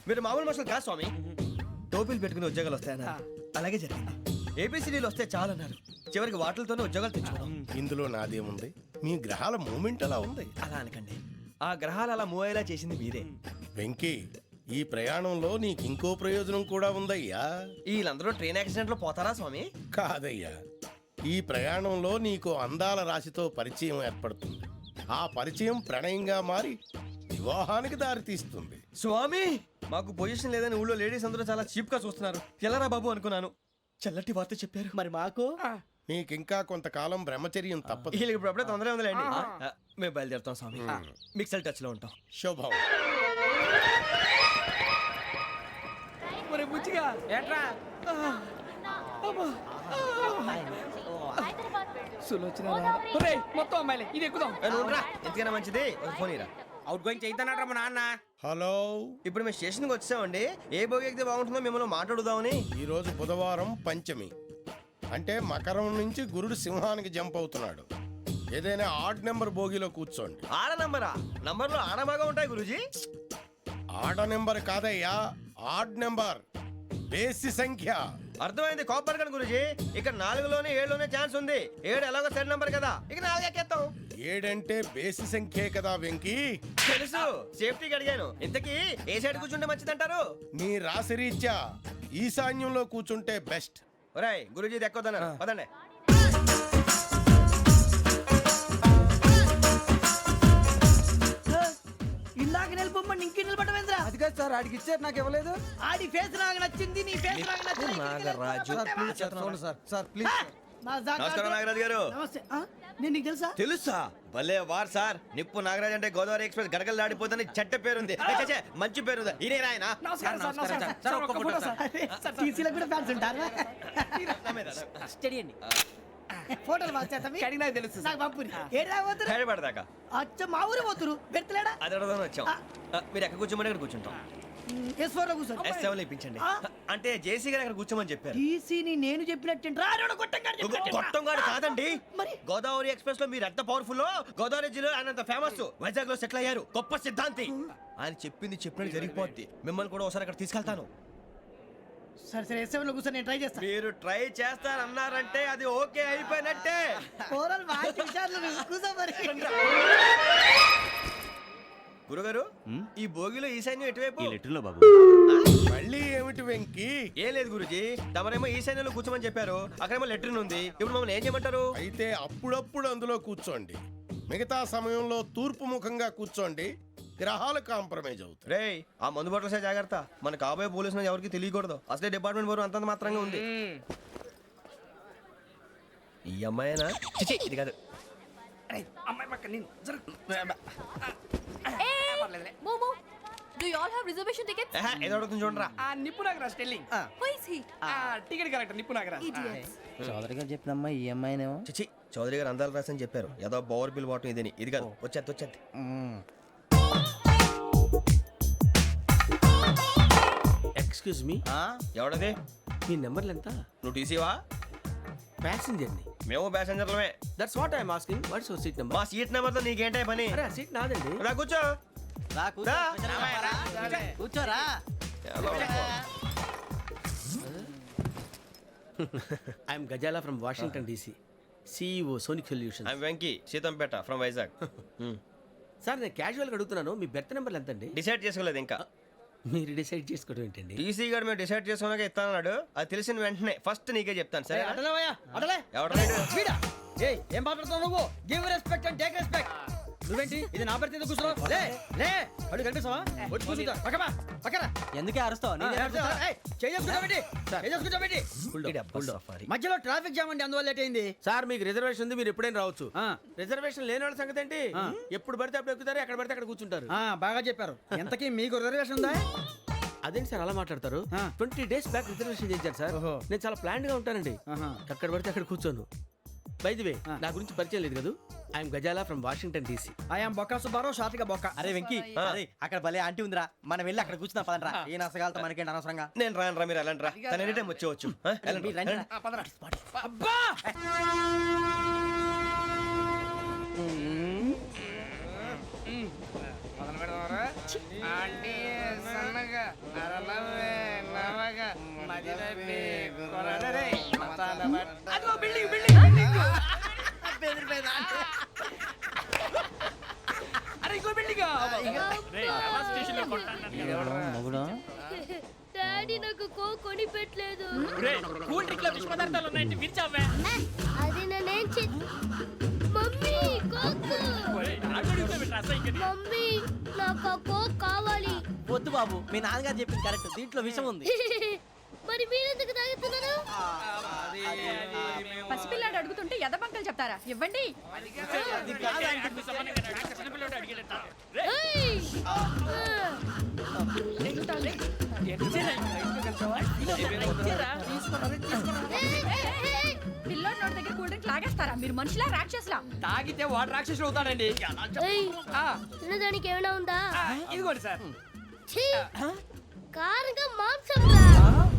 మీరు మామూలు మనుషులు కాదు స్వామి. టోపీలు పెట్టుకుని ఉద్యోగాలు వస్తాయన్నారు, అలాగే జరిగింది. ఏపీసీడీలు వస్తే చాలన్నారు, చివరికి వాటిలతోనే ఉద్యోగాలు తెచ్చుకున్నాం. ఇందులో నాదేముంది, మీ గ్రహాల మూమెంట్ అలా ఉంది. అలా అనకండి, ఆ గ్రహాలు అలా మూవ్ అయ్యేలా చేసింది మీరే. వెంకీ, ఈ ప్రయాణంలో నీకు ఇంకో ప్రయోజనం కూడా ఉందయ్యా. వీళ్ళందరూ ట్రైన్ యాక్సిడెంట్ లో పోతారా స్వామి? కాదయ్యా, ఈ ప్రయాణంలో నీకు అందాల రాశితో పరిచయం ఏర్పడుతుంది. ఆ పరిచయం ప్రణయంగా మారి వివాహానికి దారితీస్తుంది. స్వామి, మాకు పొజిషన్ లేదని ఊళ్ళో లేడీస్ అందరూ చాలా చీప్ గా చూస్తున్నారు. ఎలారా బాబు అనుకున్నాను, చల్లటి వార్త చెప్పారు. మరి మాకు నీకింకా కొంతకాలం బ్రహ్మచర్యం తప్పదు. వీళ్ళకి ఇప్పుడు అప్పుడే తొందరగా ఉందిలేండి. మేము బయలుదేరుతాం స్వామి, మిక్సల్ టచ్ లో ఉంటాం. శుభం. మరి బుచ్చిగా ఏట్రా సులోచన మొత్తం అమ్మాయిలే, ఇది ఎక్కుదాం. ఎందుకైనా మంచిది ఒక ఫోన్ ఇరా. అవుట్ గోయింగ్ చేద్దానట్రా మా నాన్న. హలో, ఇప్పుడు మేము స్టేషన్కి వచ్చామండి. ఏ బోగి ఎక్కితే బాగుంటుందో మిమ్మల్ని మాట్లాడుదామని. ఈరోజు బుధవారం పంచమి, అంటే మకరం నుంచి గురుడు సింహానికి జంప్ అవుతున్నాడు. ఏదైనా ఆడ్ నెంబర్ బోగిలో కూర్చోండి. ఆడ నంబరా? నంబర్లో ఆడ బాగా ఉంటాయి గురూజీ. ఆడ నెంబర్ కాదయ్యా, ఆడ్ నెంబర్, బేసి సంఖ్య. అర్థమైంది, కాపర్ కానీ గురూజీ. ఇక్కడ 4లోనే 7లోనే ఛాన్స్ ఉంది. 7 ఎలాగో సెడ్ నంబర్ కదా, ఇక 4 ఎక్కేస్తాం. 7 అంటే బేసి సంఖ్యే కదా వెంకీ. తెలుసు, సేఫ్టీకి అడిగాను. ఇంతకీ ఏ సైడ్ కూర్చుంటే మంచిదంటారు? నీ రాశి రీత్యా ఈశాన్యంలో కూర్చుంటే బెస్ట్. ఒరాయ్, గురూజీ దెక్కొద్దన్నారు, పదండి. ఇందాక నిలబొమ్మని ఇంకే నిలబడమేంద్రా? అది కాదు సార్, ఆడికి ఇచ్చారు, నాకు ఇవ్వలేదు. ఆడి ఫేస్ నాకు నచ్చింది, నీ ఫేస్ నాకు నచ్చింది. నాగరాజు. Sir please. నమస్కారం నాగరాజు గారు. నమస్తే. నేను నీకు తెలుసా? తెలుసా? భలే వార్ సార్. నిప్పు నాగరాజ్ అంటే గోదావరి ఎక్స్ప్రెస్ గడగలు దాడిపోతుంది చెట్ట పేరుంది. మంచి పేరు. ఇదే ఆయన. నమస్కారం సార్, నమస్కారం సార్. ఒక్క ఫోటో సార్. సార్ టీసీలో కూడా ఫ్యాన్స్ ఉంటారా? స్టడీ అండి. ఫోటోలు మార్చేస్తాం. కడిగి నాకు తెలుసు. నాకు పంపుని. ఏడా పోతురు? హైదరాబాద్. అచ్చ మా ఊరు పోతురు. పెడతలేడా? అది అడగదామని వచ్చాం. మీరు ఎక్కడ కూర్చోమని అక్కడ కూర్చుంటాం. S4 లో కూర్చో. S7 ఇప్పించండి. అంటే జేసీ గారు అక్కడ కూర్చోమని చెప్పారు. టీసీని నేను చెప్పినట్టు గొట్టంగాడు కాదండి. మరి గోదావరి ఎక్స్ప్రెస్ లో మీరు ఎంత పవర్ఫుల్, గోదావరి జిల్లా ఆయన ఫేమస్, వైజాగ్ లో సెటిల్ అయ్యారు, గొప్ప సిద్ధాంతి. ఆయన చెప్పింది చెప్పినట్టు జరిగిపోద్ది. మిమ్మల్ని కూడా ఒకసారి అక్కడ తీసుకెళ్తాను. సరే సరే, S7 లో కూర్చొని నేను ట్రై చేస్తాను. మీరు ట్రై చేస్తారన్నారంటే అది ఓకే అయిపోయినట్టే. గురుగారు, ఈ భోగిలో ఈశాన్యం ఎటువైపు? మళ్ళీ ఏమిటి వెంకీ? ఏం లేదు గురుజీ, తమరేమో ఈశాన్యంలో కూర్చోమని చెప్పారు, అక్కడేమో లెట్రిన్ ఉంది. ఇప్పుడు మమ్మల్ని ఏం చేయమంటారు? అయితే అప్పుడప్పుడు అందులో కూర్చోండి, మిగతా సమయంలో తూర్పు ముఖంగా కూర్చోండి. గ్రహాలు కాంప్రమైజ్ అవుతాయి. రే, ఆ మందు బట్టలసే జాగ్రత్త. మన కాబోయే పోలీసులు ఎవరికి తెలియకూడదు. అసలే డిపార్ట్మెంట్ బోరు అంతంత మాత్రంగా ఉంది. ఈ అమ్మాయినా? చిచి, ఇది కాదు. అమ్మాయి పక్క నేను. Momo, do you all have reservation tickets? ఏదో అడుగుతుంది చూడరా. నిప్పు Nagaraj telling. Who is he? Ticket correct, నిప్పు నాగరాజ్. Idiots. చౌదరి గారు చెప్పినమ్మా ఈ అమ్మాయినేమో. చిచి, చౌదరి గారు అందాలు రాసని చెప్పారు. ఏదో బోర్ బిల్ వాటం ఇదని. ఇది కాదు, వచ్చేది. Excuse me, ఎవడది? మీ నెంబర్లు ఎంత? నువ్వు టీసీవా? ప్యాసింజర్ ని. మేము ప్యాసెంజర్లమే. That's what I'm asking. What's your seat number? మా సీట్ నెంబర్ తో నీకేంటే పని? అరే, ఆ సీట్ నాదండి. రా కూర్చో. రా. కూర్చోరా. I'm Gazala from Washington DC, CEO Sonic Solutions. I'm Venky, Seethampeta from Vizag. Sir, నేను క్యాజువల్గా అడుగుతున్నాను, మీ బెర్త్ నెంబర్లు ఎంత అండి? డిసైడ్ చేసుకోలేదు ఇంకా. మీరు డిసైడ్ చేసుకోవడం ఏంటండి? టీసీ గారు మేము డిసైడ్ చేసుకున్నాక ఇస్తానన్నాడు. అది తెలిసిన వెంటనే ఫస్ట్ నీకే చెప్తాను. సరే? అడలే ఎవరు? ఏం మాట్లాడుతావు నువ్వు? Give respect and take respect. నువ్వేంటి ఇది నా పరిస్థితి కూర్చున్నావు? లే లే, అడుగు కనిపిస్తావా? వచ్చి కూర్చుంటా. పక్కన ఎందుకే అరుస్తావు? మధ్యలో ట్రాఫిక్ జామ్ అండి, అందువల్ల లేట్ అయింది. సార్, మీకు రిజర్వేషన్ ఉంది, మీరు ఎప్పుడైనా రావచ్చు. రిజర్వేషన్ లేని వాళ్ళ సంగతి ఏంటి? ఎప్పుడు పడితే అప్పుడు ఎక్కుతారు, ఎక్కడ పడితే అక్కడ కూర్చుంటారు. బాగా చెప్పారు. ఎంతకీ మీకు రిజర్వేషన్ ఉందా? అదేంటి సార్ అలా మాట్లాడతారు? 20 days బ్యాక్ రిజర్వేషన్ చేశారు సార్. నేను చాలా ప్లాన్డ్ గా ఉంటానండి, ఎక్కడ పడితే అక్కడ కూర్చోను. బై ది వే, నా గురించి పరిచయం లేదు కదా, I'm Gazala from Washington DC. I'm Bokka Subbarao, షార్ట్గా బొక్క. అరే వెంకీ, అక్కడ భలే ఆంటీ ఉందిరా, మనం వెళ్ళి అక్కడ కూర్చున్నా పదనరా. ఏ నసగాలతో మనకేంటి అనవసరంగా. నేను రాను రా, మీరు ఎలాంటి రా. తన ఎనీ టైం వచ్చేవచ్చు. అబ్బా, ఆంటీ సన్నగా నరలవే నవగా మదిరపి కొరడరే అదిగో బిల్డింగ్ బిల్డింగ్ బిల్డింగ్ అరే ఇంకో బిల్డింగ్ డాడీ నాకు కోక్ కొని పెట్టలేదు. కూల్ డ్రింక్ లో విష పదార్థాలు ఉన్నాయంటే విరిచావే. అది నేనేం మమ్మీ కోక్. మమ్మీ నాకు ఆ కోక్ కావాలి. వద్దు బాబు మీ నాన్నగారు చెప్పింది కరెక్ట్, దీంట్లో విషయం ఉంది. మరి మీరెందుకు తాగుతున్నారు? పసిపిల్లాడు అడుగుతుంటే ఎదబంకలు చెప్తారా? ఇవ్వండి. ఏయ్! పిల్లోడి నోటి దగ్గర కూల్ డ్రింక్ లాగేస్తారా? మీరు మనుషులా రాక్షసులా? తాగితే వాడు రాక్షసుడు అవుతాడండి. ఏయ్! తినడానికి ఏమైనా ఉందా? ఇదిగోండి సార్. ఛీ! కారంగా మాంసం రా.